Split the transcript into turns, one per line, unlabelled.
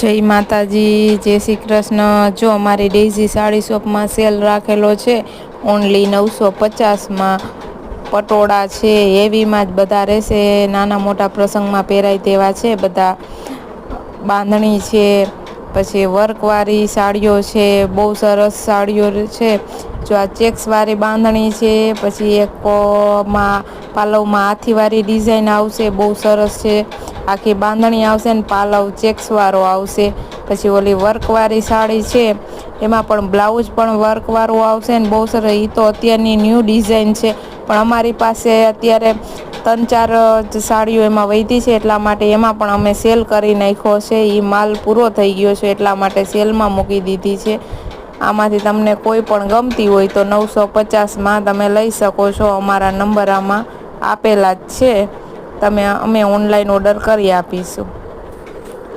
જય માતાજી, જય શ્રી કૃષ્ણ। જો અમારી ડેઝી સાડી શોપમાં સેલ રાખેલો છે। ઓનલી 950માં પટોળા છે, હેવીમાં જ બધા રહેશે। નાના મોટા પ્રસંગમાં પહેરાય તેવા છે। બધા બાંધણી છે, પછી વર્કવાળી સાડીઓ છે, બહુ સરસ સાડીઓ છે। જો આ ચેક્સવાળી બાંધણી છે, પછી એક પાલવમાં હાથીવાળી ડિઝાઇન આવશે, બહુ સરસ છે। આખી બાંધણી આવશે ને પાલવ ચેક્સવાળો આવશે। પછી ઓલી વર્કવાળી સાડી છે, એમાં પણ બ્લાઉઝ પણ વર્કવાળું આવશે ને બહુ સરસ। એ તો અત્યારની ન્યૂ ડિઝાઇન છે, પણ અમારી પાસે અત્યારે 3-4 જ સાડીઓ એમાં વધી છે, એટલા માટે એમાં પણ અમે સેલ કરી નાખ્યો છે। એ માલ પૂરો થઈ ગયો છે, એટલા માટે સેલમાં મૂકી દીધી છે। આમાંથી તમને કોઈ પણ ગમતી હોય તો 950માં તમે લઈ શકો છો। અમારા નંબર આમાં આપેલા જ છે, અમે ઓનલાઈન ઓર્ડર કરી આપીશું।